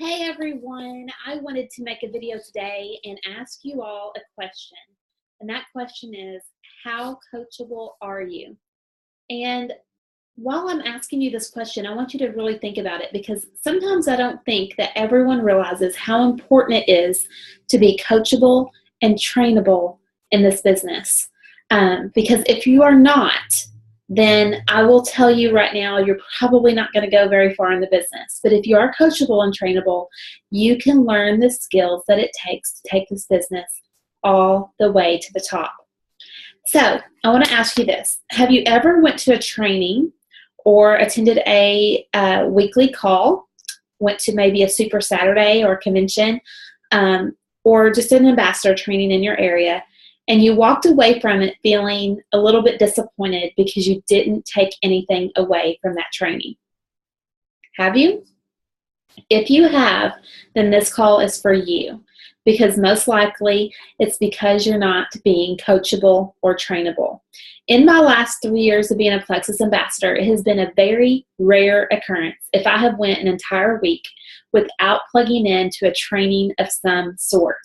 Hey everyone, I wanted to make a video today and ask you all a question. And that question is, how coachable are you? And while I'm asking you this question, I want you to really think about it because sometimes I don't think that everyone realizes how important it is to be coachable and trainable in this business. Because if you are not, then I will tell you right now, you're probably not going to go very far in the business. But if you are coachable and trainable, you can learn the skills that it takes to take this business all the way to the top. So I want to ask you this. Have you ever went to a training or attended a weekly call, went to maybe a Super Saturday or convention, or just an ambassador training in your area, and you walked away from it feeling a little bit disappointed because you didn't take anything away from that training? Have you? If you have, then this call is for you, because most likely it's because you're not being coachable or trainable. In my last 3 years of being a Plexus ambassador, it has been a very rare occurrence if I have went an entire week without plugging into a training of some sort.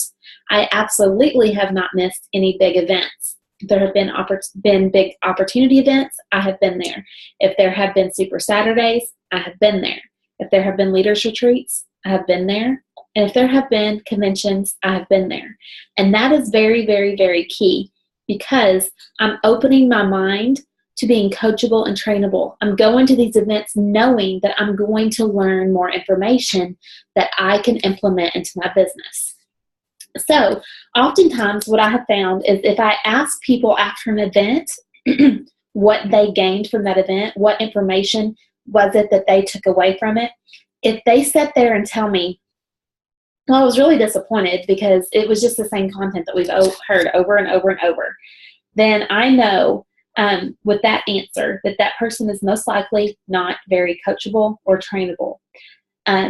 I absolutely have not missed any big events. If there have been big opportunity events, I have been there. If there have been Super Saturdays, I have been there. If there have been leaders retreats, I have been there. And if there have been conventions, I have been there. And that is very, very, very key because I'm opening my mind to being coachable and trainable. I'm going to these events knowing that I'm going to learn more information that I can implement into my business. So oftentimes what I have found is if I ask people after an event what they gained from that event, what information was it that they took away from it, if they sit there and tell me, well, I was really disappointed because it was just the same content that we've heard over and over and over, then I know with that answer that that person is most likely not very coachable or trainable,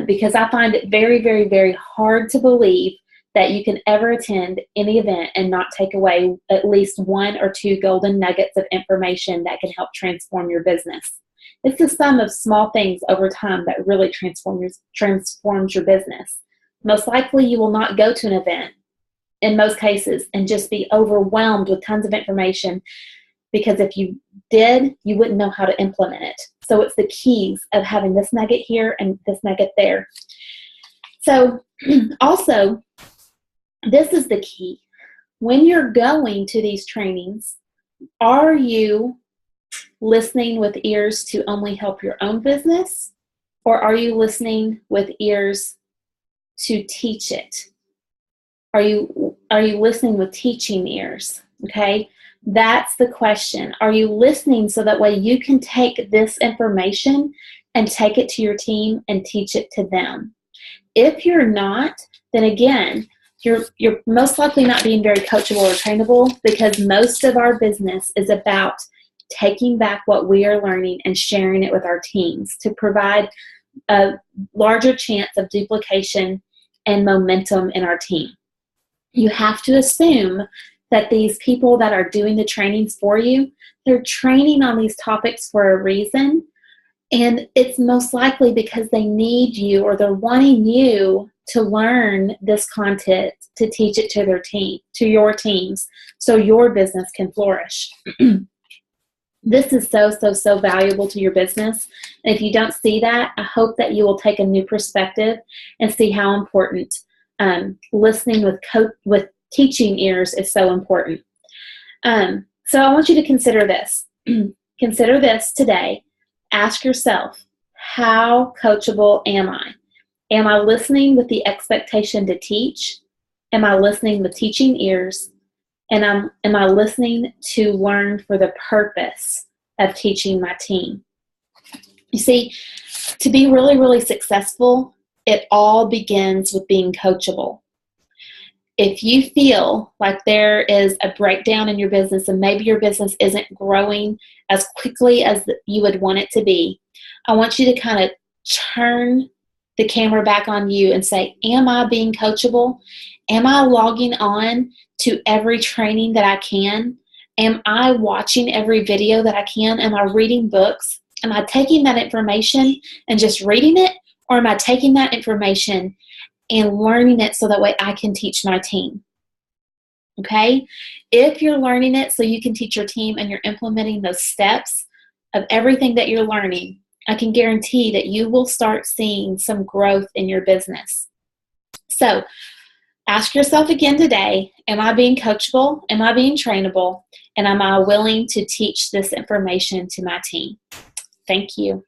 because I find it very, very, very hard to believe that you can ever attend any event and not take away at least one or two golden nuggets of information that can help transform your business. It's the sum of small things over time that really transforms your business. Most likely you will not go to an event in most cases and just be overwhelmed with tons of information, because if you did, you wouldn't know how to implement it. So it's the keys of having this nugget here and this nugget there. So also, this is the key. When you're going to these trainings, are you listening with ears to only help your own business, or are you listening with ears to teach it? Are you listening with teaching ears? Okay, that's the question. Are you listening so that way you can take this information and take it to your team and teach it to them? If you're not, then again, you're most likely not being very coachable or trainable, because most of our business is about taking back what we are learning and sharing it with our teams to provide a larger chance of duplication and momentum in our team. You have to assume that these people that are doing the trainings for you, they're training on these topics for a reason, and it's most likely because they need you or they're wanting you to learn this content to teach it to their team, to your teams, so your business can flourish. This is so, so, so valuable to your business. And if you don't see that, I hope that you will take a new perspective and see how important listening with teaching ears is so important. So I want you to consider this. Consider this today. Ask yourself, how coachable am I? Am I listening with the expectation to teach? Am I listening with teaching ears? And am I listening to learn for the purpose of teaching my team? You see, to be really, really successful, it all begins with being coachable. If you feel like there is a breakdown in your business and maybe your business isn't growing as quickly as you would want it to be, I want you to kind of turn the camera back on you and say, am I being coachable? Am I logging on to every training that I can? Am I watching every video that I can? Am I reading books? Am I taking that information and just reading it? Or am I taking that information and learning it so that way I can teach my team? Okay? If you're learning it so you can teach your team and you're implementing those steps of everything that you're learning, I can guarantee that you will start seeing some growth in your business. So ask yourself again today, am I being coachable? Am I being trainable? And am I willing to teach this information to my team? Thank you.